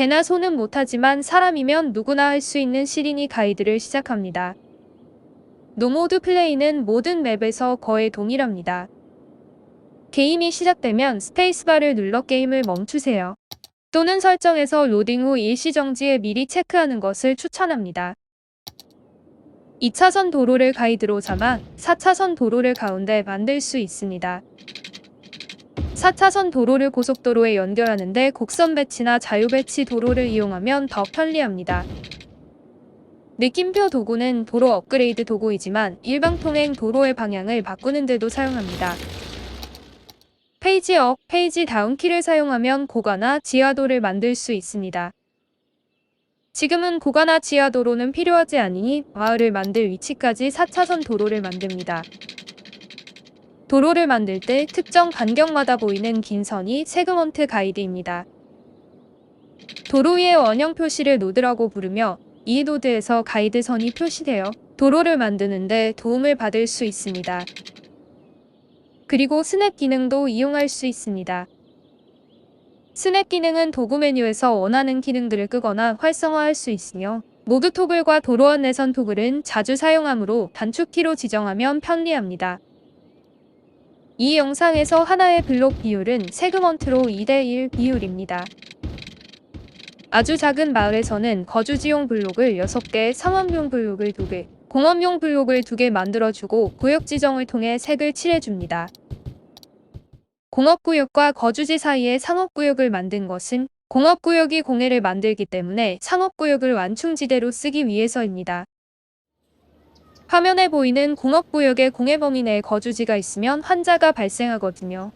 개나 소는 못하지만 사람이면 누구나 할 수 있는 시리니 가이드를 시작합니다. 노모드 플레이는 모든 맵에서 거의 동일합니다. 게임이 시작되면 스페이스바를 눌러 게임을 멈추세요. 또는 설정에서 로딩 후 일시정지에 미리 체크하는 것을 추천합니다. 2차선 도로를 가이드로 삼아 4차선 도로를 가운데 만들 수 있습니다. 4차선 도로를 고속도로에 연결하는데 곡선 배치나 자유 배치 도로를 이용하면 더 편리합니다. 느낌표 도구는 도로 업그레이드 도구이지만 일방 통행 도로의 방향을 바꾸는 데도 사용합니다. 페이지 업, 페이지 다운 키를 사용하면 고가나 지하도를 만들 수 있습니다. 지금은 고가나 지하도로는 필요하지 않으니 마을을 만들 위치까지 4차선 도로를 만듭니다. 도로를 만들 때 특정 간격마다 보이는 긴 선이 세그먼트 가이드입니다. 도로 위에 원형 표시를 노드라고 부르며 이 노드에서 가이드선이 표시되어 도로를 만드는 데 도움을 받을 수 있습니다. 그리고 스냅 기능도 이용할 수 있습니다. 스냅 기능은 도구 메뉴에서 원하는 기능들을 끄거나 활성화할 수 있으며 모드 토글과 도로 안내선 토글은 자주 사용하므로 단축키로 지정하면 편리합니다. 이 영상에서 하나의 블록 비율은 세그먼트로 2:1 비율입니다. 아주 작은 마을에서는 거주지용 블록을 6개, 상업용 블록을 2개, 공업용 블록을 2개 만들어주고 구역 지정을 통해 색을 칠해줍니다. 공업구역과 거주지 사이에 상업구역을 만든 것은 공업구역이 공해를 만들기 때문에 상업구역을 완충지대로 쓰기 위해서입니다. 화면에 보이는 공업구역의 공해 범위 내에 거주지가 있으면 환자가 발생하거든요.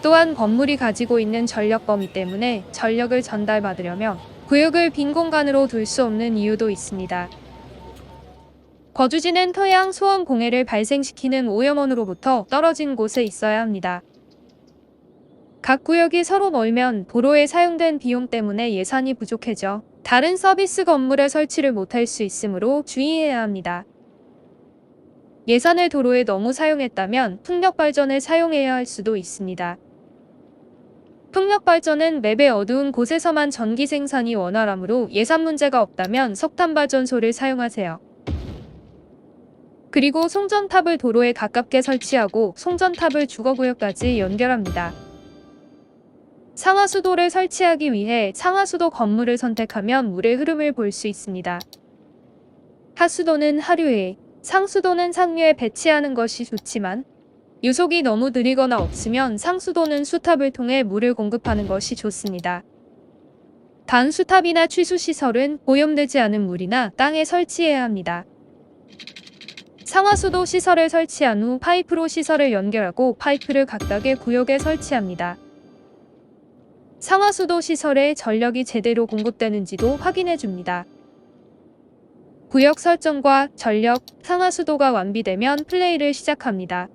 또한 건물이 가지고 있는 전력 범위 때문에 전력을 전달받으려면 구역을 빈 공간으로 둘 수 없는 이유도 있습니다. 거주지는 토양, 소음, 공해를 발생시키는 오염원으로부터 떨어진 곳에 있어야 합니다. 각 구역이 서로 멀면 도로에 사용된 비용 때문에 예산이 부족해져 다른 서비스 건물에 설치를 못할 수 있으므로 주의해야 합니다. 예산을 도로에 너무 사용했다면 풍력발전을 사용해야 할 수도 있습니다. 풍력발전은 맵의 어두운 곳에서만 전기 생산이 원활하므로 예산 문제가 없다면 석탄발전소를 사용하세요. 그리고 송전탑을 도로에 가깝게 설치하고 송전탑을 주거구역까지 연결합니다. 상하수도를 설치하기 위해 상하수도 건물을 선택하면 물의 흐름을 볼 수 있습니다. 하수도는 하류에, 상수도는 상류에 배치하는 것이 좋지만 유속이 너무 느리거나 없으면 상수도는 수탑을 통해 물을 공급하는 것이 좋습니다. 단 수탑이나 취수시설은 오염되지 않은 물이나 땅에 설치해야 합니다. 상하수도 시설을 설치한 후 파이프로 시설을 연결하고 파이프를 각각의 구역에 설치합니다. 상하수도 시설에 전력이 제대로 공급되는지도 확인해 줍니다. 구역 설정과 전력, 상하수도가 완비되면 플레이를 시작합니다.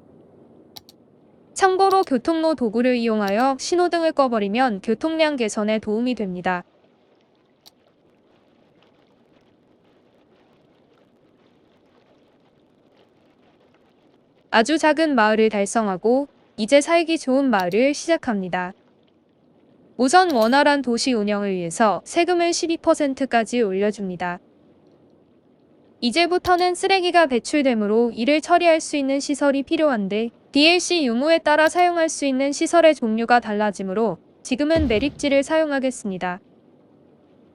참고로 교통로 도구를 이용하여 신호등을 꺼버리면 교통량 개선에 도움이 됩니다. 아주 작은 마을을 달성하고 이제 살기 좋은 마을을 시작합니다. 우선 원활한 도시 운영을 위해서 세금을 12%까지 올려줍니다. 이제부터는 쓰레기가 배출되므로 이를 처리할 수 있는 시설이 필요한데 DLC 유무에 따라 사용할 수 있는 시설의 종류가 달라지므로 지금은 매립지를 사용하겠습니다.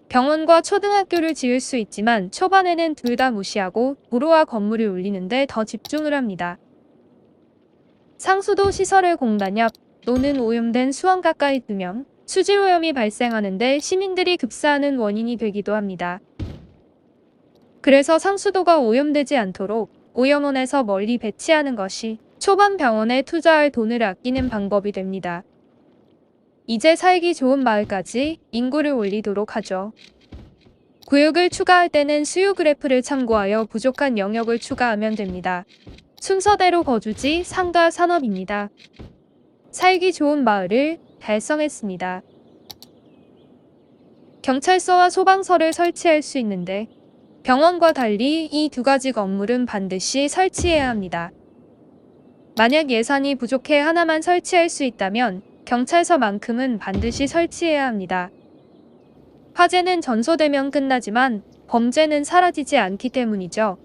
병원과 초등학교를 지을 수 있지만 초반에는 둘 다 무시하고 도로와 건물을 올리는데 더 집중을 합니다. 상수도 시설을 공단 옆 또는 오염된 수원 가까이 두면 수질오염이 발생하는데 시민들이 급사하는 원인이 되기도 합니다. 그래서 상수도가 오염되지 않도록 오염원에서 멀리 배치하는 것이 초반 병원에 투자할 돈을 아끼는 방법이 됩니다. 이제 살기 좋은 마을까지 인구를 올리도록 하죠. 구역을 추가할 때는 수요 그래프를 참고하여 부족한 영역을 추가하면 됩니다. 순서대로 거주지, 상가, 산업입니다. 살기 좋은 마을을 달성했습니다. 경찰서와 소방서를 설치할 수 있는데 병원과 달리 이 두 가지 건물은 반드시 설치해야 합니다. 만약 예산이 부족해 하나만 설치할 수 있다면 경찰서만큼은 반드시 설치해야 합니다. 화재는 전소되면 끝나지만 범죄는 사라지지 않기 때문이죠.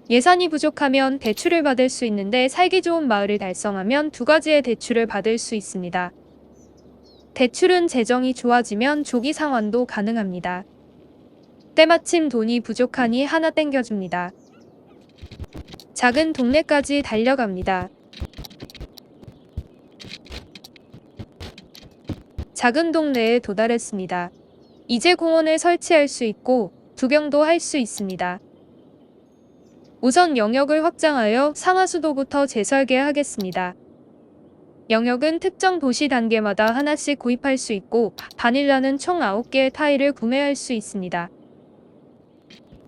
예산이 부족하면 대출을 받을 수 있는데 살기 좋은 마을을 달성하면 두 가지의 대출을 받을 수 있습니다. 대출은 재정이 좋아지면 조기 상환도 가능합니다. 때마침 돈이 부족하니 하나 땡겨줍니다. 작은 동네까지 달려갑니다. 작은 동네에 도달했습니다. 이제 공원을 설치할 수 있고 구경도 할 수 있습니다. 우선 영역을 확장하여 상하수도부터 재설계하겠습니다. 영역은 특정 도시 단계마다 하나씩 구입할 수 있고 바닐라는 총 9개의 타일을 구매할 수 있습니다.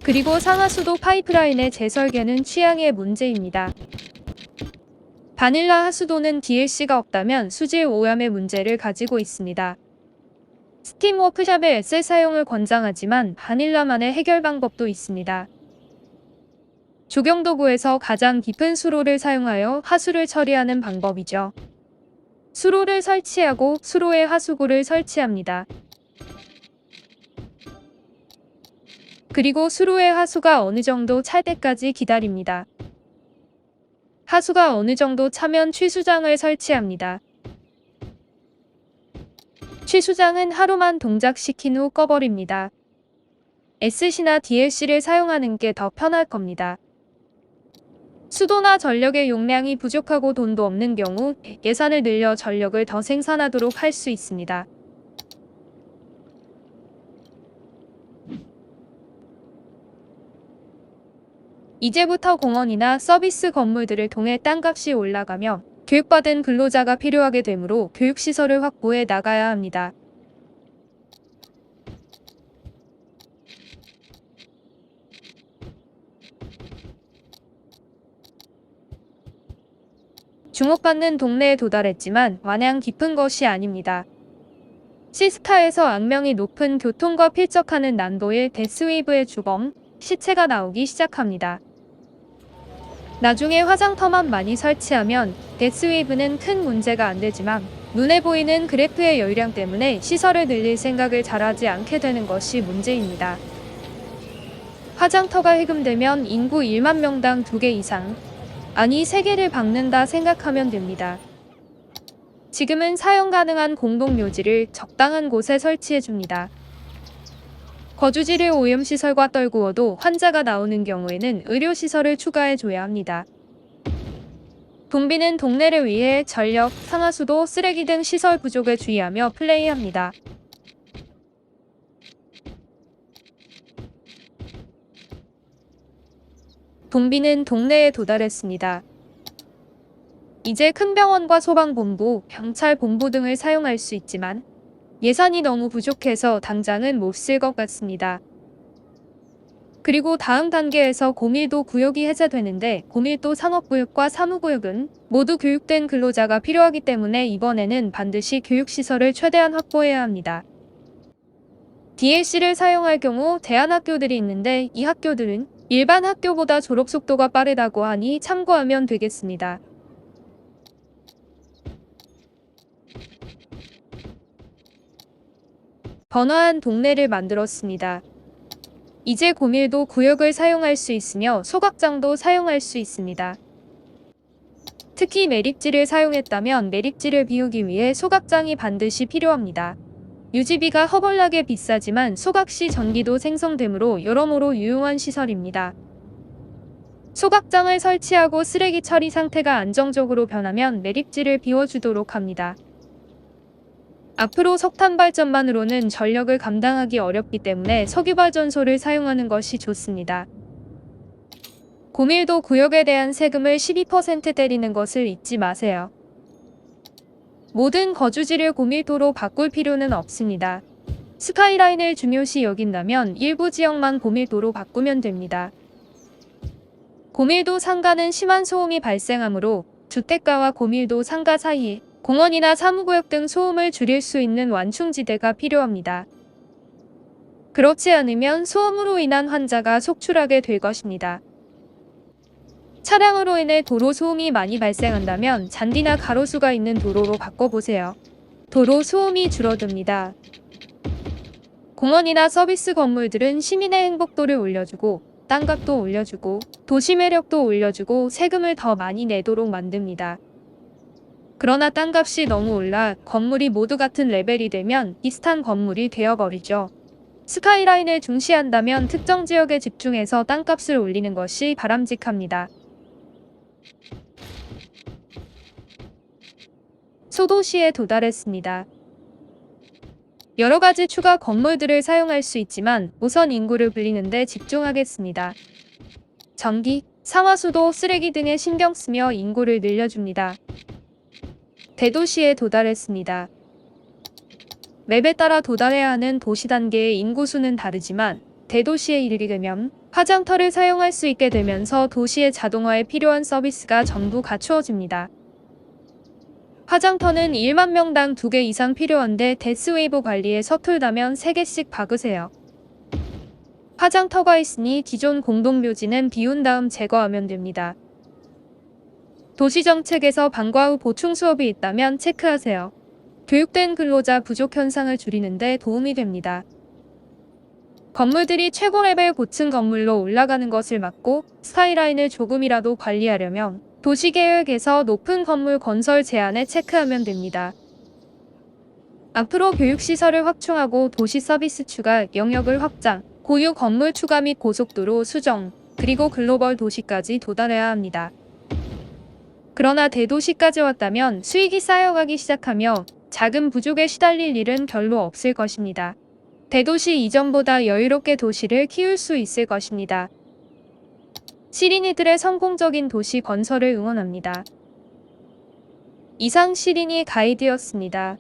그리고 상하수도 파이프라인의 재설계는 취향의 문제입니다. 바닐라 하수도는 DLC가 없다면 수질 오염의 문제를 가지고 있습니다. 스팀 워크샵의 에셀 사용을 권장하지만 바닐라만의 해결 방법도 있습니다. 조경도구에서 가장 깊은 수로를 사용하여 하수를 처리하는 방법이죠. 수로를 설치하고 수로에 하수구를 설치합니다. 그리고 수로에 하수가 어느 정도 찰 때까지 기다립니다. 하수가 어느 정도 차면 취수장을 설치합니다. 취수장은 하루만 동작시킨 후 꺼버립니다. SC나 DLC를 사용하는 게 더 편할 겁니다. 수도나 전력의 용량이 부족하고 돈도 없는 경우 예산을 늘려 전력을 더 생산하도록 할 수 있습니다. 이제부터 공원이나 서비스 건물들을 통해 땅값이 올라가며 교육받은 근로자가 필요하게 되므로 교육시설을 확보해 나가야 합니다. 주목받는 동네에 도달했지만 마냥 깊은 것이 아닙니다. 시스타에서 악명이 높은 교통과 필적하는 난도의 데스웨이브의 주범, 시체가 나오기 시작합니다. 나중에 화장터만 많이 설치하면 데스웨이브는 큰 문제가 안 되지만 눈에 보이는 그래프의 열량 때문에 시설을 늘릴 생각을 잘하지 않게 되는 것이 문제입니다. 화장터가 해금되면 인구 1만 명당 2개 이상, 아니 3개를 박는다 생각하면 됩니다. 지금은 사용 가능한 공동묘지를 적당한 곳에 설치해줍니다. 거주지를 오염시설과 떨구어도 환자가 나오는 경우에는 의료시설을 추가해줘야 합니다. 동비는 동네를 위해 전력, 상하수도, 쓰레기 등 시설 부족에 주의하며 플레이합니다. 동비는 동네에 도달했습니다. 이제 큰 병원과 소방본부, 경찰본부 등을 사용할 수 있지만 예산이 너무 부족해서 당장은 못 쓸 것 같습니다. 그리고 다음 단계에서 고밀도 구역이 해제되는데 고밀도 상업구역과 사무구역은 모두 교육된 근로자가 필요하기 때문에 이번에는 반드시 교육시설을 최대한 확보해야 합니다. DLC를 사용할 경우 대안학교들이 있는데 이 학교들은 일반 학교보다 졸업 속도가 빠르다고 하니 참고하면 되겠습니다. 번화한 동네를 만들었습니다. 이제 고밀도 구역을 사용할 수 있으며 소각장도 사용할 수 있습니다. 특히 매립지를 사용했다면 매립지를 비우기 위해 소각장이 반드시 필요합니다. 유지비가 허벌나게 비싸지만 소각 시 전기도 생성되므로 여러모로 유용한 시설입니다. 소각장을 설치하고 쓰레기 처리 상태가 안정적으로 변하면 매립지를 비워주도록 합니다. 앞으로 석탄 발전만으로는 전력을 감당하기 어렵기 때문에 석유발전소를 사용하는 것이 좋습니다. 고밀도 구역에 대한 세금을 12% 때리는 것을 잊지 마세요. 모든 거주지를 고밀도로 바꿀 필요는 없습니다. 스카이라인을 중요시 여긴다면 일부 지역만 고밀도로 바꾸면 됩니다. 고밀도 상가는 심한 소음이 발생하므로 주택가와 고밀도 상가 사이에 공원이나 사무구역 등 소음을 줄일 수 있는 완충지대가 필요합니다. 그렇지 않으면 소음으로 인한 환자가 속출하게 될 것입니다. 차량으로 인해 도로 소음이 많이 발생한다면 잔디나 가로수가 있는 도로로 바꿔보세요. 도로 소음이 줄어듭니다. 공원이나 서비스 건물들은 시민의 행복도를 올려주고 땅값도 올려주고 도시 매력도 올려주고 세금을 더 많이 내도록 만듭니다. 그러나 땅값이 너무 올라 건물이 모두 같은 레벨이 되면 비슷한 건물이 되어버리죠. 스카이라인을 중시한다면 특정 지역에 집중해서 땅값을 올리는 것이 바람직합니다. 소도시에 도달했습니다. 여러 가지 추가 건물들을 사용할 수 있지만 우선 인구를 불리는 데 집중하겠습니다. 전기, 상하수도, 쓰레기 등에 신경 쓰며 인구를 늘려줍니다. 대도시에 도달했습니다. 맵에 따라 도달해야 하는 도시 단계의 인구수는 다르지만 대도시에 이르게 되면 화장터를 사용할 수 있게 되면서 도시의 자동화에 필요한 서비스가 전부 갖추어집니다. 화장터는 1만 명당 2개 이상 필요한데 데스웨이브 관리에 서툴다면 3개씩 박으세요. 화장터가 있으니 기존 공동묘지는 비운 다음 제거하면 됩니다. 도시정책에서 방과 후 보충 수업이 있다면 체크하세요. 교육된 근로자 부족 현상을 줄이는 데 도움이 됩니다. 건물들이 최고 레벨 고층 건물로 올라가는 것을 막고 스카이라인을 조금이라도 관리하려면 도시계획에서 높은 건물 건설 제한에 체크하면 됩니다. 앞으로 교육시설을 확충하고 도시 서비스 추가, 영역을 확장, 고유 건물 추가 및 고속도로 수정, 그리고 글로벌 도시까지 도달해야 합니다. 그러나 대도시까지 왔다면 수익이 쌓여가기 시작하며 자금 부족에 시달릴 일은 별로 없을 것입니다. 대도시 이전보다 여유롭게 도시를 키울 수 있을 것입니다. 시린이들의 성공적인 도시 건설을 응원합니다. 이상 시린이 가이드였습니다.